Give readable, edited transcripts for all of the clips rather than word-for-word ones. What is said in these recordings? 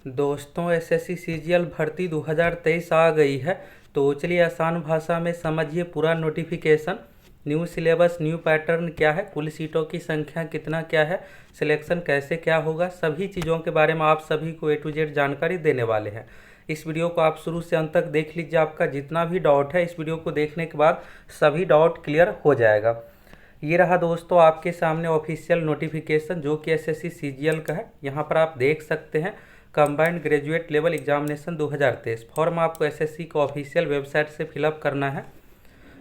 दोस्तों SSC CGL भर्ती 2023 आ गई है। तो चलिए आसान भाषा में समझिए पूरा notification. New syllabus, new pattern क्या है, कुल सीटों की संख्या कितना क्या है, सिलेक्शन कैसे क्या होगा, सभी चीज़ों के बारे में आप सभी को A to Z जानकारी देने वाले हैं। इस वीडियो को आप शुरू से अंत तक देख लीजिए। आपका जितना भी डाउट है इस वीडियो को देखने के बाद सभी डाउट क्लियर हो जाएगा। ये रहा दोस्तों आपके सामने ऑफिशियल नोटिफिकेशन जो कि एसएससी सीजीएल का है। यहाँ पर आप देख सकते हैं combined graduate level examination 2023 form आपको एसएससी को ऑफिशियल वेबसाइट से फिलअप करना है।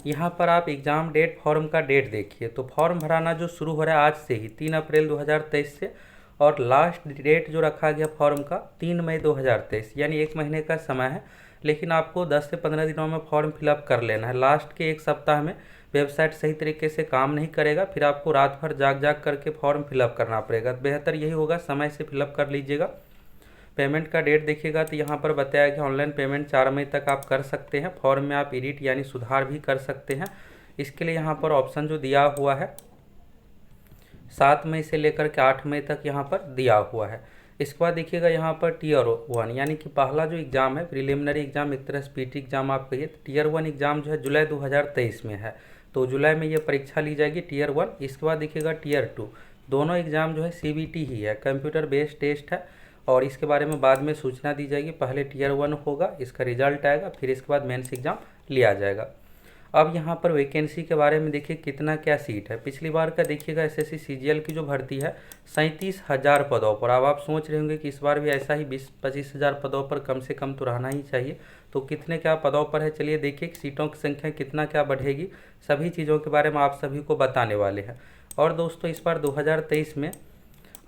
यहाँ पर आप एग्ज़ाम डेट, फॉर्म का डेट देखिए। तो फॉर्म भराना जो शुरू हो रहा है आज से ही 3 अप्रैल 2023 से, और लास्ट डेट जो रखा गया फॉर्म का 3 मई 2023, यानी 1 महीने का समय है। लेकिन आपको 10 से 15 दिनों में फॉर्म फिलअप कर लेना है। लास्ट के 1 सप्ताह में वेबसाइट सही तरीके से काम नहीं करेगा, फिर आपको रात भर जाग जाग करके फॉर्म फिलअप करना पड़ेगा। बेहतर यही होगा समय से फिलअप कर लीजिएगा। पेमेंट का डेट देखिएगा तो यहाँ पर बताया गया ऑनलाइन पेमेंट 4 मई तक आप कर सकते हैं। फॉर्म में आप एडिट यानी सुधार भी कर सकते हैं। इसके लिए यहाँ पर ऑप्शन जो दिया हुआ है 7 मई से लेकर के 8 मई तक यहाँ पर दिया हुआ है। इसके बाद देखिएगा यहाँ पर टीयर 1 यानी कि पहला जो एग्ज़ाम है प्रिलिमिनरी एग्ज़ाम, एक तरह से पीटी एग्ज़ाम आप कहिए। टीयर 1 एग्ज़ाम जो है जुलाई 2023 में है, तो जुलाई में ये परीक्षा ली जाएगी टीयर 1। इसके बाद देखिएगा टीयर 2, दोनों एग्ज़ाम जो है सीबीटी ही है, कंप्यूटर बेस्ड टेस्ट है। और इसके बारे में बाद में सूचना दी जाएगी। पहले टीयर 1 होगा, इसका रिजल्ट आएगा, फिर इसके बाद मेंस एग्ज़ाम लिया जाएगा। अब यहाँ पर वैकेंसी के बारे में देखिए कितना क्या सीट है। पिछली बार का देखिएगा एसएससी सीजीएल की जो भर्ती है 37,000 पदों पर। अब आप सोच रहे होंगे कि इस बार भी ऐसा ही 20-25 हज़ार पदों पर कम से कम तो रहना ही चाहिए। तो कितने क्या पदों पर है, चलिए देखिए सीटों की संख्या कितना क्या बढ़ेगी, सभी चीज़ों के बारे में आप सभी को बताने वाले हैं। और दोस्तों इस बार 2023 में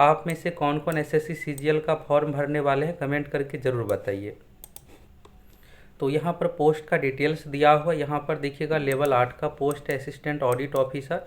आप में से कौन कौन एसएससी सीजीएल का फॉर्म भरने वाले हैं, कमेंट करके ज़रूर बताइए। तो यहाँ पर पोस्ट का डिटेल्स दिया हुआ है। यहाँ पर देखिएगा लेवल 8 का पोस्ट है असिस्टेंट ऑडिट ऑफिसर।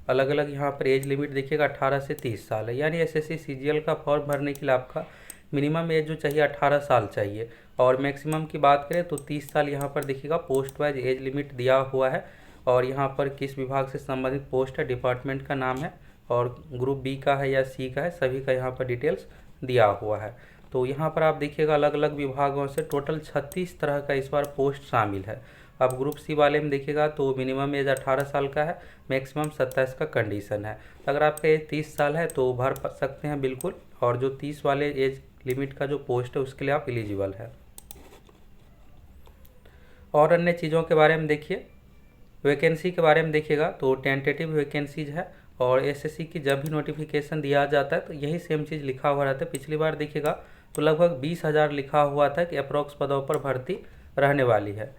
अलग अलग यहाँ पर एज लिमिट देखिएगा 18 से 30 साल है। यानी एसएससी सीजीएल का फॉर्म भरने के लिए आपका मिनिमम एज जो चाहिए 18 साल चाहिए, और मैक्सिमम की बात करें तो 30 साल। यहाँ पर देखिएगा पोस्ट वाइज एज लिमिट दिया हुआ है, और यहाँ पर किस विभाग से संबंधित पोस्ट है, डिपार्टमेंट का नाम है, और ग्रुप बी का है या सी का है, सभी का यहाँ पर डिटेल्स दिया हुआ है। तो यहाँ पर आप देखिएगा अलग अलग विभागों से टोटल 36 तरह का इस बार पोस्ट शामिल है। अब ग्रुप सी वाले में देखिएगा तो मिनिमम एज 18 साल का है, मैक्सिमम 27 का कंडीशन है। अगर आपका एज 30 साल है तो भर सकते हैं बिल्कुल, और जो 30 वाले एज लिमिट का जो पोस्ट है उसके लिए आप एलिजिबल है। और अन्य चीज़ों के बारे में देखिए, वैकेंसी के बारे में देखिएगा तो टेंटेटिव वैकेंसीज है, और एसएससी की जब भी नोटिफिकेशन दिया जाता है तो यही सेम चीज़ लिखा हुआ रहता है। पिछली बार देखिएगा तो लगभग 20,000 लिखा हुआ था कि अप्रॉक्स पदों पर भर्ती रहने वाली है।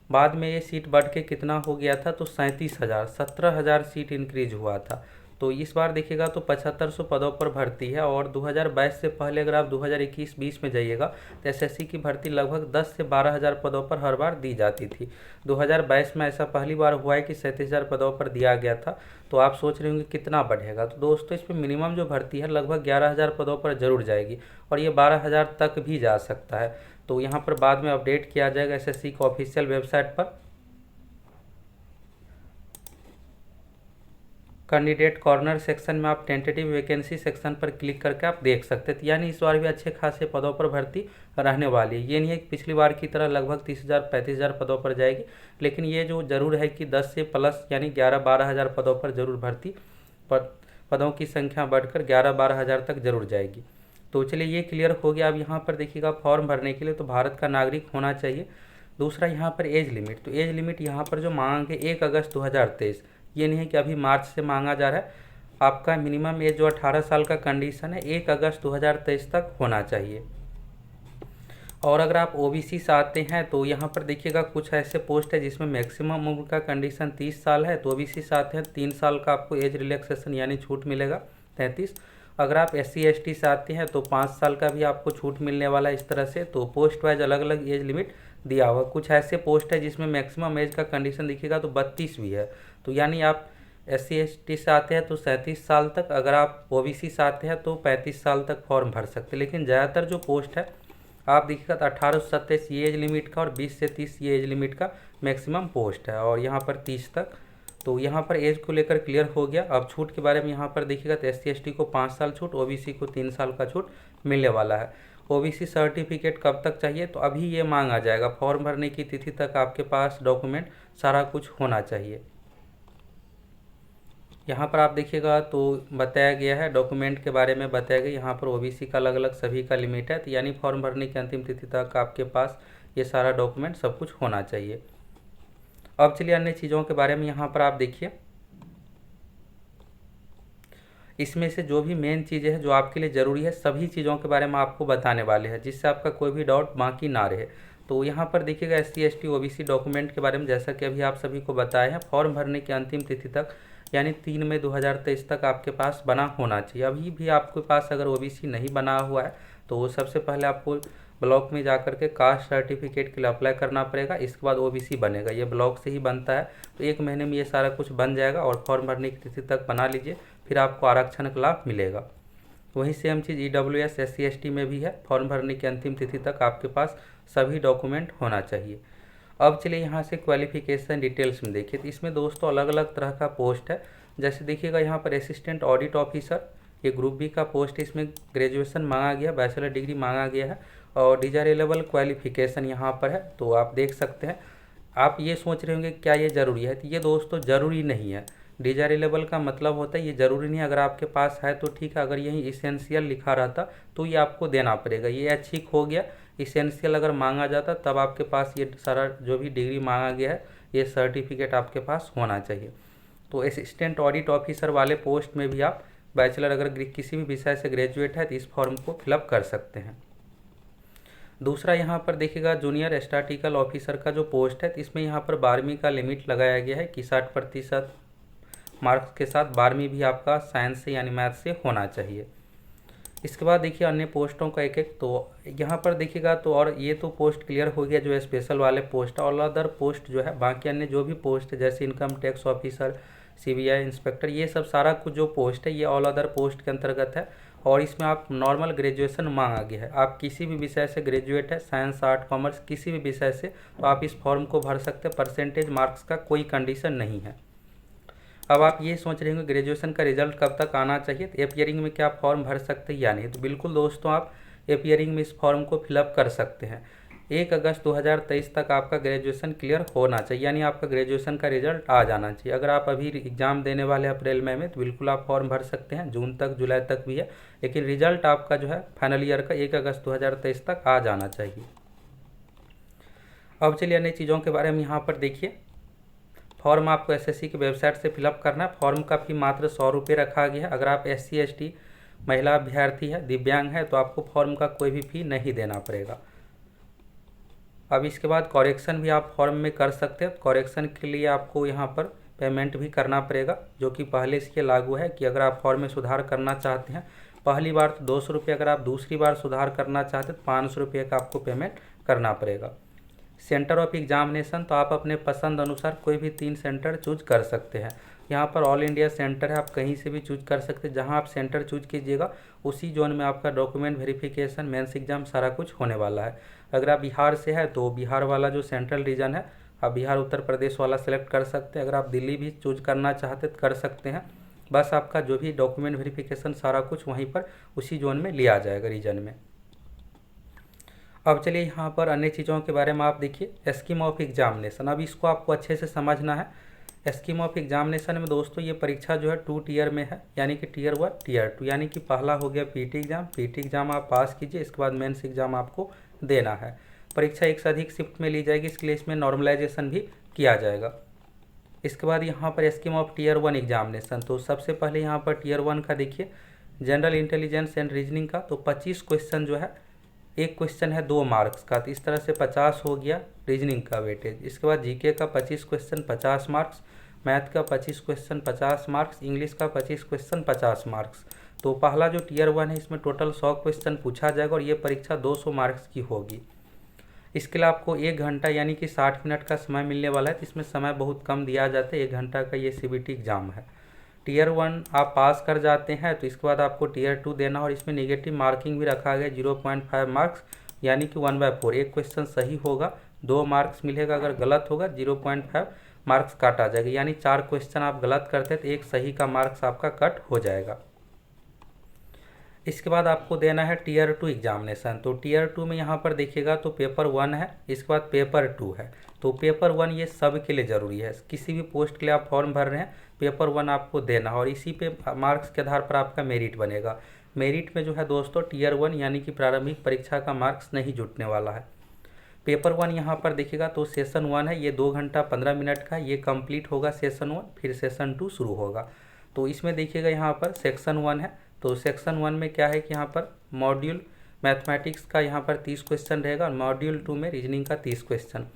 बाद में ये सीट बढ़ के कितना हो गया था तो 37,000, 17,000 सीट इंक्रीज हुआ था। तो इस बार देखिएगा तो 7500 पदों पर भर्ती है। और 2022 से पहले अगर आप 2021-20 में जाइएगा तो एसएससी की भर्ती लगभग 10 से 12,000 पदों पर हर बार दी जाती थी। 2022 में ऐसा पहली बार हुआ है कि 37,000 पदों पर दिया गया था। तो आप सोच रहे होंगे कितना बढ़ेगा। तो दोस्तों इस पर मिनिमम जो भर्ती है लगभग 11,000 पदों पर जरूर जाएगी, और ये 12,000 तक भी जा सकता है। तो यहाँ पर बाद में अपडेट किया जाएगा एसएससी की ऑफिशियल वेबसाइट पर। कैंडिडेट कॉर्नर सेक्शन में आप टेंटेटिव वैकेंसी सेक्शन पर क्लिक करके आप देख सकते थे। यानी इस बार भी अच्छे खासे पदों पर भर्ती रहने वाली है। ये नहीं है कि पिछली बार की तरह लगभग 30,000 35,000 पदों पर जाएगी, लेकिन ये जो जरूर है कि 10 से प्लस यानी 11-12 हज़ार पदों पर जरूर भर्ती पदों की संख्या बढ़कर 11-12 हज़ार तक जरूर जाएगी। तो चलिए ये क्लियर हो गया। अब यहाँ पर देखिएगा फॉर्म भरने के लिए तो भारत का नागरिक होना चाहिए। दूसरा यहाँ पर एज लिमिट, तो एज लिमिट यहाँ पर जो मांग है 1 अगस्त 2023, ये नहीं है कि अभी मार्च से मांगा जा रहा है। आपका मिनिमम एज जो 18 साल का कंडीशन है 1 अगस्त 2023 तक होना चाहिए। और अगर आप ओबीसी से आते हैं तो यहाँ पर देखिएगा कुछ ऐसे पोस्ट है जिसमें मैक्सिमम उम्र का कंडीशन 30 साल है। तो ओबीसी से आते हैं 3 साल का आपको एज रिलैक्सेशन यानी छूट मिलेगा 33। अगर आप SC ST से आते हैं तो 5 साल का भी आपको छूट मिलने वाला है इस तरह से। तो पोस्ट वाइज अलग अलग एज लिमिट दिया हुआ। कुछ ऐसे पोस्ट है जिसमें मैक्सिमम एज का कंडीशन देखिएगा तो 32 भी है। तो यानी आप SC ST से आते हैं तो 37 साल तक, अगर आप ओबीसी से आते हैं तो 35 साल तक फॉर्म भर सकते हैं। लेकिन ज़्यादातर जो पोस्ट है आप देखिएगा तो 18 से 27 ये एज लिमिट का, और 20 से 30 ये एज लिमिट का मैक्सिमम पोस्ट है, और यहाँ पर 30 तक। तो यहाँ पर एज को लेकर क्लियर हो गया। अब छूट के बारे में यहाँ पर देखिएगा तो SC ST को 5 साल छूट, ओबीसी को 3 साल का छूट मिलने वाला है। ओबीसी सर्टिफिकेट कब तक चाहिए, तो अभी ये मांग आ जाएगा, फॉर्म भरने की तिथि तक आपके पास डॉक्यूमेंट सारा कुछ होना चाहिए। यहाँ पर आप देखिएगा तो बताया गया है, डॉक्यूमेंट के बारे में बताया गया, यहाँ पर ओबीसी का अलग अलग सभी का लिमिट है, तो यानी फॉर्म भरने की अंतिम तिथि तक आपके पास ये सारा डॉक्यूमेंट सब कुछ होना चाहिए। अब चलिए अन्य चीज़ों के बारे में यहाँ पर आप देखिए, इसमें से जो भी मेन चीज़ें हैं जो आपके लिए ज़रूरी है, सभी चीज़ों के बारे में आपको बताने वाले हैं, जिससे आपका कोई भी डाउट बाकी ना रहे। तो यहाँ पर देखिएगा SC ST OBC डॉक्यूमेंट के बारे में, जैसा कि अभी आप सभी को बताए हैं, फॉर्म भरने की अंतिम तिथि तक यानी 3 मई 2023 तक आपके पास बना होना चाहिए। अभी भी आपके पास अगर OBC नहीं बना हुआ है तो सबसे पहले आपको ब्लॉक में जाकर के कास्ट सर्टिफिकेट के लिए अप्लाई करना पड़ेगा, इसके बाद OBC बनेगा। ये ब्लॉक से ही बनता है, तो 1 महीने में ये सारा कुछ बन जाएगा और फॉर्म भरने की तिथि तक बना लीजिए, फिर आपको आरक्षण का लाभ मिलेगा। वही सेम चीज़ EWS SC ST में भी है, फॉर्म भरने की अंतिम तिथि तक आपके पास सभी डॉक्यूमेंट होना चाहिए। अब चलिए यहाँ से क्वालिफिकेशन डिटेल्स में देखिए, तो इसमें दोस्तों अलग अलग तरह का पोस्ट है। जैसे देखिएगा यहाँ पर असिस्टेंट ऑडिट ऑफिसर, ये ग्रुप बी का पोस्ट, इसमें ग्रेजुएशन मांगा गया, बैचलर डिग्री मांगा गया है और डिजायरेबल क्वालिफिकेशन यहाँ पर है, तो आप देख सकते हैं। आप ये सोच रहे होंगे क्या ये ज़रूरी है, तो ये दोस्तों ज़रूरी नहीं है। डिजायरेबल का मतलब होता है ये ज़रूरी नहीं, अगर आपके पास है तो ठीक है, अगर यही इसेंशियल लिखा रहता तो ये आपको देना पड़ेगा। ये ऐच्छिक हो गया, इसेंशियल अगर मांगा जाता तब आपके पास ये सारा जो भी डिग्री मांगा गया है ये सर्टिफिकेट आपके पास होना चाहिए। तो असिस्टेंट ऑडिट ऑफिसर वाले पोस्ट में भी आप बैचलर अगर किसी भी विषय से ग्रेजुएट है तो इस फॉर्म को फिलअप कर सकते हैं। दूसरा यहाँ पर देखिएगा जूनियर स्टैटिस्टिकल ऑफिसर का जो पोस्ट है, तो इसमें यहाँ पर 12वीं का लिमिट लगाया गया है कि 60% मार्क्स के साथ 12वीं भी आपका साइंस से यानी मैथ से होना चाहिए। इसके बाद देखिए अन्य पोस्टों का एक एक, तो यहाँ पर देखिएगा तो और ये तो पोस्ट क्लियर हो गया जो स्पेशल वाले पोस्ट है। ऑल अदर पोस्ट जो है बाकी अन्य जो भी पोस्ट है जैसे income tax officer, CBI inspector, ये सब सारा कुछ जो पोस्ट है ये ऑल अदर पोस्ट के अंतर्गत है और इसमें आप नॉर्मल ग्रेजुएशन मांगा गया है। आप किसी भी विषय से ग्रेजुएट है, साइंस आर्ट कॉमर्स किसी भी विषय से, तो आप इस फॉर्म को भर सकते हैं। परसेंटेज मार्क्स का कोई कंडीशन नहीं है। अब आप ये सोच रहे होंगे ग्रेजुएशन का रिजल्ट कब तक आना चाहिए, तो एपियरिंग में क्या फॉर्म भर सकते हैं या नहीं, तो बिल्कुल दोस्तों आप एपियरिंग में इस फॉर्म को फिलअप कर सकते हैं। 1 अगस्त 2023 तक आपका ग्रेजुएशन क्लियर होना चाहिए, यानी आपका ग्रेजुएशन का रिजल्ट आ जाना चाहिए। अगर आप अभी एग्ज़ाम देने वाले अप्रैल मई में तो बिल्कुल आप फॉर्म भर सकते हैं, जून तक जुलाई तक भी है, लेकिन रिजल्ट आपका जो है फाइनल ईयर का 1 अगस्त 2023 तक आ जाना चाहिए। अब चलिए अन्य चीज़ों के बारे में यहाँ पर देखिए। फॉर्म आपको SSC की वेबसाइट से फिलअप करना है। फॉर्म का फी मात्र 100 रुपये रखा गया है। अगर आप SC ST महिला अभ्यर्थी है, दिव्यांग है, तो आपको फॉर्म का कोई भी फी नहीं देना पड़ेगा। अब इसके बाद कॉरेक्शन भी आप फॉर्म में कर सकते हैं। कॉरेक्शन के लिए आपको यहाँ पर पेमेंट भी करना पड़ेगा, जो कि पहले से ये लागू है कि अगर आप फॉर्म में सुधार करना चाहते हैं पहली बार तो 200 रुपये, अगर आप दूसरी बार सुधार करना चाहते हैं तो 500 रुपये का आपको पेमेंट करना पड़ेगा। सेंटर ऑफ एग्जामिनेशन, तो आप अपने पसंद अनुसार कोई भी 3 सेंटर चूज कर सकते हैं। यहाँ पर ऑल इंडिया सेंटर है, आप कहीं से भी चूज कर सकते हैं। जहाँ आप सेंटर चूज कीजिएगा उसी जोन में आपका डॉक्यूमेंट वेरिफिकेशन, मेंस एग्जाम सारा कुछ होने वाला है। अगर आप बिहार से है तो बिहार वाला जो सेंट्रल रीजन है आप बिहार उत्तर प्रदेश वाला सेलेक्ट कर सकते हैं। अगर आप दिल्ली भी चूज करना चाहते तो कर सकते हैं। बस आपका जो भी डॉक्यूमेंट वेरिफिकेशन सारा कुछ वहीं पर उसी जोन में लिया जाएगा रीजन में। अब चलिए यहाँ पर अन्य चीज़ों के बारे में आप देखिए। स्कीम ऑफ एग्जामिनेशन, अब इसको आपको अच्छे से समझना है। स्कीम ऑफ एग्जामिनेशन में दोस्तों ये परीक्षा जो है 2 टीयर में है, यानी कि टीयर 1 टीयर 2, यानी कि पहला हो गया पीटी एग्जाम। पीटी एग्जाम आप पास कीजिए, इसके बाद मेंस एग्जाम आपको देना है। परीक्षा एक से अधिक शिफ्ट में ली जाएगी, इसके लिए इसमें नॉर्मलाइजेशन भी किया जाएगा। इसके बाद यहाँ पर स्कीम ऑफ टीयर 1 एग्जामिनेशन, तो सबसे पहले यहाँ पर टीयर 1 का देखिए जनरल इंटेलिजेंस एंड रीजनिंग का, तो 25 क्वेश्चन जो है, एक क्वेश्चन है 2 मार्क्स का, तो इस तरह से 50 हो गया रीजनिंग का वेटेज। इसके बाद जीके का 25 क्वेश्चन 50 मार्क्स, मैथ का 25 क्वेश्चन 50 मार्क्स, इंग्लिश का 25 क्वेश्चन 50 मार्क्स। तो पहला जो टीयर 1 है इसमें टोटल 100 क्वेश्चन पूछा जाएगा और ये परीक्षा 200 मार्क्स की होगी। इसके लिए आपको 1 घंटा यानी कि 60 मिनट का समय मिलने वाला है, तो इसमें समय बहुत कम दिया जाता है। 1 घंटा का ये CBT एग्जाम है। टीयर 1 आप पास कर जाते हैं तो इसके बाद आपको टीयर 2 देना, और इसमें नेगेटिव मार्किंग भी रखा गया 0.5 मार्क्स, यानी कि 1/4। एक क्वेश्चन सही होगा 2 मार्क्स मिलेगा, अगर गलत होगा 0.5 मार्क्स काटा जाएगा, यानी 4 क्वेश्चन आप गलत करते हैं तो एक सही का मार्क्स आपका कट हो जाएगा। इसके बाद आपको देना है टीयर 2 एग्जामिनेशन। तो टीयर 2 में यहाँ पर देखिएगा तो पेपर 1 है, इसके बाद पेपर 2 है। तो पेपर 1 ये सब के लिए ज़रूरी है, किसी भी पोस्ट के लिए आप फॉर्म भर रहे हैं पेपर 1 आपको देना, और इसी पे मार्क्स के आधार पर आपका मेरिट बनेगा। मेरिट में जो है दोस्तों टीयर 1 यानी कि प्रारंभिक परीक्षा का मार्क्स नहीं जुटने वाला है। पेपर 1 यहाँ पर देखिएगा तो सेशन 1 है, ये 2 घंटा 15 मिनट का, ये कंप्लीट होगा सेशन 1, फिर सेशन 2 शुरू होगा। तो इसमें देखिएगा यहाँ पर सेक्शन 1 है, तो सेक्शन 1 में क्या है कि यहाँ पर मॉड्यूल मैथमेटिक्स का यहाँ पर 30 क्वेश्चन रहेगा, और मॉड्यूल 2 में रीजनिंग का 30 क्वेश्चन,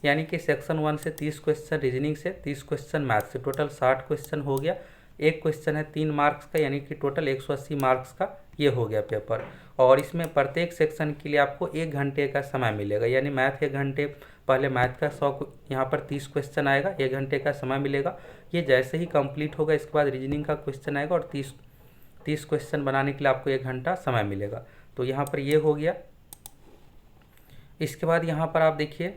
यानी कि सेक्शन 1 से 30 क्वेश्चन रीजनिंग से, 30 क्वेश्चन मैथ से, टोटल 60 क्वेश्चन हो गया। एक क्वेश्चन है 3 मार्क्स का, यानी कि टोटल 180 मार्क्स का ये हो गया पेपर। और इसमें प्रत्येक सेक्शन के लिए आपको 1 घंटे का समय मिलेगा, यानी मैथ 1 घंटे, पहले मैथ का 100 यहाँ पर 30 क्वेश्चन आएगा, 1 घंटे का समय मिलेगा। ये जैसे ही कंप्लीट होगा इसके बाद रीजनिंग का क्वेश्चन आएगा, और 30 क्वेश्चन बनाने के लिए आपको 1 घंटा समय मिलेगा। तो यहाँ पर ये हो गया। इसके बाद यहाँ पर आप देखिए,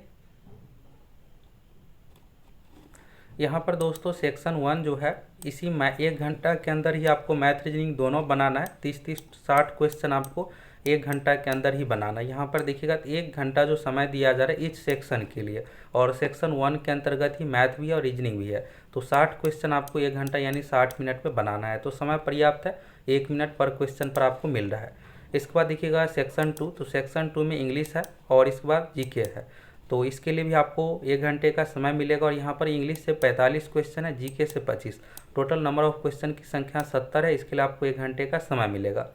यहाँ पर दोस्तों सेक्शन 1 जो है इसी 1 घंटा के अंदर ही आपको मैथ रीजनिंग दोनों बनाना है। 30-30 60 क्वेश्चन आपको 1 घंटा के अंदर ही बनाना है। यहाँ पर देखिएगा तो 1 घंटा जो समय दिया जा रहा है इस सेक्शन के लिए, और सेक्शन 1 के अंतर्गत ही मैथ भी है और रीजनिंग भी है। तो 60 क्वेश्चन आपको 1 घंटा यानी 60 मिनट में बनाना है, तो समय पर्याप्त है, 1 मिनट पर क्वेश्चन पर आपको मिल रहा है। इसके बाद देखिएगा सेक्शन 2, तो सेक्शन 2 में इंग्लिश है और इसके बाद जीके है। तो इसके लिए भी आपको 1 घंटे का समय मिलेगा, और यहाँ पर इंग्लिश से 45 क्वेश्चन है, जीके से 25, टोटल नंबर ऑफ क्वेश्चन की संख्या 70 है। इसके लिए आपको 1 घंटे का समय मिलेगा।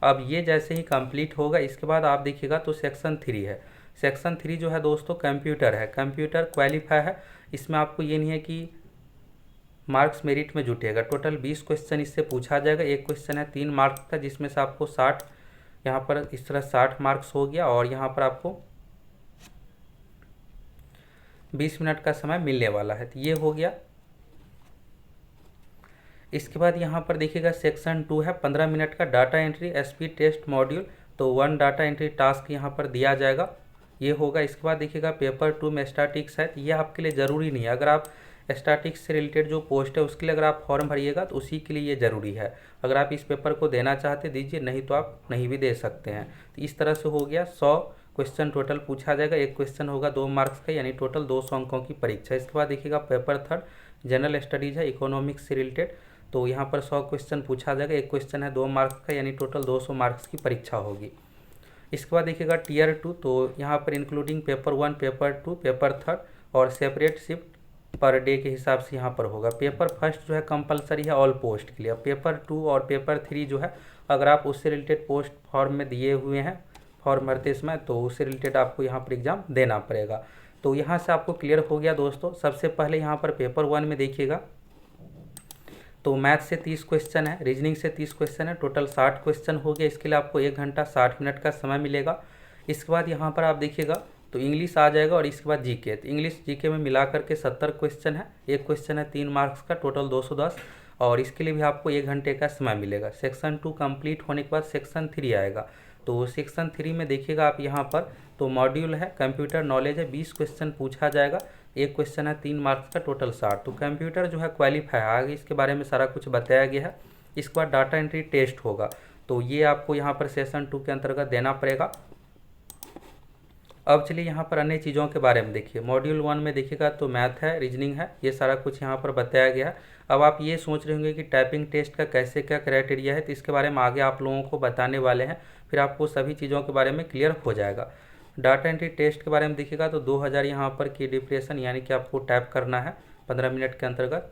अब ये जैसे ही कंप्लीट होगा इसके बाद आप देखिएगा तो सेक्शन 3 है। सेक्शन 3 जो है दोस्तों कंप्यूटर है, कंप्यूटर क्वालिफाई है। इसमें आपको ये नहीं है कि मार्क्स मेरिट में जुटेगा, टोटल 20 क्वेश्चन इससे पूछा जाएगा। एक क्वेश्चन है 3 मार्क्स का, जिसमें से आपको 60 यहाँ पर इस तरह 60 मार्क्स हो गया, और यहाँ पर आपको 20 मिनट का समय मिलने वाला है। तो ये हो गया। इसके बाद यहाँ पर देखिएगा सेक्शन 2 है, 15 मिनट का data entry speed test module. तो 1 डाटा एंट्री टास्क यहाँ पर दिया जाएगा, ये होगा। इसके बाद देखिएगा पेपर 2 में स्टैटिक्स है, तो ये आपके लिए ज़रूरी नहीं है। अगर आप स्टैटिक्स से रिलेटेड जो पोस्ट है उसके लिए अगर आप फॉर्म भरिएगा तो उसी के लिए ये ज़रूरी है। अगर आप इस पेपर को देना चाहते दीजिए, नहीं तो आप नहीं भी दे सकते हैं। तो इस तरह से हो गया। 100 क्वेश्चन टोटल पूछा जाएगा, एक क्वेश्चन होगा 2 मार्क्स का, यानी टोटल 200 अंकों की परीक्षा। इसके बाद देखिएगा पेपर 3 जनरल स्टडीज़ है, इकोनॉमिक्स से रिलेटेड। तो यहाँ पर 100 क्वेश्चन पूछा जाएगा, एक क्वेश्चन है 2 मार्क्स का, यानी टोटल 200 मार्क्स की परीक्षा होगी। इसके बाद देखिएगा टीयर 2, तो यहाँ पर इंक्लूडिंग पेपर 1, पेपर 2, पेपर 3 और सेपरेट शिफ्ट पर डे के हिसाब से यहाँ पर होगा। पेपर फर्स्ट जो है कंपलसरी है ऑल पोस्ट के लिए। पेपर 2 और पेपर 3 जो है अगर आप उससे रिलेटेड पोस्ट फॉर्म में दिए हुए हैं फॉर्म भरते समय, तो उससे रिलेटेड आपको यहाँ पर एग्ज़ाम देना पड़ेगा। तो यहाँ से आपको क्लियर हो गया दोस्तों। सबसे पहले यहाँ पर पेपर 1 में देखिएगा तो मैथ से 30 क्वेश्चन है, रीजनिंग से 30 क्वेश्चन है, टोटल 60 क्वेश्चन हो गया। इसके लिए आपको 1 घंटा 60 मिनट का समय मिलेगा। इसके बाद यहाँ पर आप देखिएगा तो इंग्लिश आ जाएगा, और इसके बाद जीके। तो इंग्लिश जीके में मिला करके 70 क्वेश्चन है, एक क्वेश्चन है 3 मार्क्स का, टोटल 210, और इसके लिए भी आपको 1 घंटे का समय मिलेगा। सेक्शन 2 कंप्लीट होने के बाद सेक्शन 3 आएगा। तो सेक्शन 3 में देखिएगा आप यहाँ पर तो मॉड्यूल है कंप्यूटर नॉलेज है, 20 क्वेश्चन पूछा जाएगा, एक क्वेश्चन है 3 मार्क्स का, टोटल 60। तो कंप्यूटर जो है क्वालिफाई है, आगे इसके बारे में सारा कुछ बताया गया है। इसके बाद डाटा एंट्री टेस्ट होगा, तो ये आपको यहाँ पर सेशन 2 के अंतर्गत देना पड़ेगा। अब चलिए यहाँ पर अन्य चीज़ों के बारे में देखिए। मॉड्यूल 1 में देखिएगा तो मैथ है, रीजनिंग है, ये सारा कुछ यहाँ पर बताया गया है। अब आप ये सोच रहे होंगे कि टाइपिंग टेस्ट का कैसे क्या क्राइटेरिया है, तो इसके बारे में आगे आप लोगों को बताने वाले हैं, फिर आपको सभी चीज़ों के बारे में क्लियर हो जाएगा। डाटा एंट्री टेस्ट के बारे में देखिएगा तो 2000 यहाँ पर की डिप्रेशन, यानी कि आपको टाइप करना है 15 मिनट के अंतर्गत।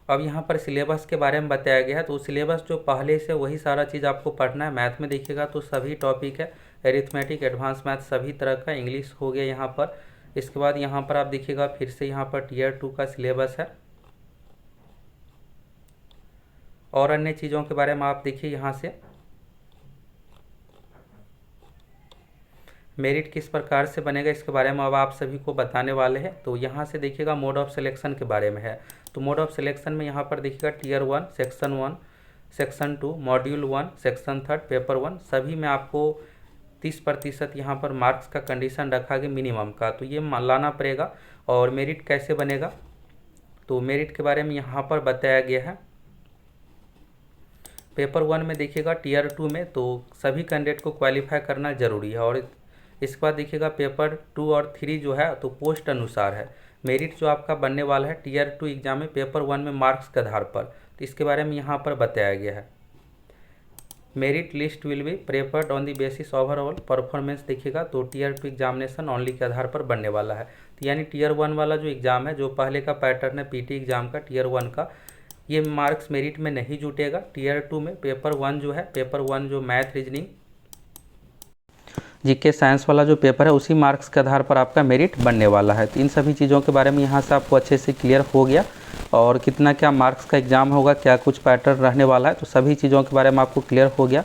अब यहाँ पर सिलेबस के बारे में बताया गया है, तो सिलेबस जो पहले से वही सारा चीज़ आपको पढ़ना है। मैथ में देखिएगा तो सभी टॉपिक है, एरिथमेटिक, एडवांस मैथ सभी तरह का, इंग्लिश हो गया यहाँ पर। इसके बाद यहाँ पर आप देखिएगा फिर से यहाँ पर टीयर 2 का सिलेबस है, और अन्य चीज़ों के बारे में आप देखिए। यहाँ से मेरिट किस प्रकार से बनेगा इसके बारे में अब आप सभी को बताने वाले हैं। तो यहाँ से देखिएगा मोड ऑफ सिलेक्शन के बारे में है। तो मोड ऑफ सिलेक्शन में यहाँ पर देखिएगा tier 1, section 1, section 2, module 1, section 3, paper 1 सभी में आपको 30% यहाँ पर मार्क्स का कंडीशन रखा गया मिनिमम का, तो ये लाना पड़ेगा। और मेरिट कैसे बनेगा, तो मेरिट के बारे में यहाँ पर बताया गया है। पेपर 1 में देखिएगा टीयर 2 में तो सभी कैंडिडेट को क्वालिफाई करना ज़रूरी है। और इसके बाद देखिएगा पेपर 2 और 3 जो है तो पोस्ट अनुसार है। मेरिट जो आपका बनने वाला है टीयर 2 एग्जाम में पेपर 1 में मार्क्स के आधार पर, तो इसके बारे में यहाँ पर बताया गया है। Merit list will be preferred on the basis overall performance देखिएगा तो टीयर 2 एग्जामिनेशन ओनली के आधार पर बनने वाला है। तो यानी टीयर 1 वाला जो एग्ज़ाम है, जो पहले का पैटर्न है पीटी एग्ज़ाम का टीयर 1 का, ये मार्क्स मेरिट में नहीं जुटेगा। टीयर 2 में पेपर 1 जो है, पेपर 1 जो मैथ रीजनिंग जीके साइंस वाला जो पेपर है उसी मार्क्स के आधार पर आपका मेरिट बनने वाला है। तो इन सभी चीज़ों के बारे में यहाँ से आपको अच्छे से क्लियर हो गया। और कितना क्या मार्क्स का एग्ज़ाम होगा, क्या कुछ पैटर्न रहने वाला है, तो सभी चीज़ों के बारे में आपको क्लियर हो गया।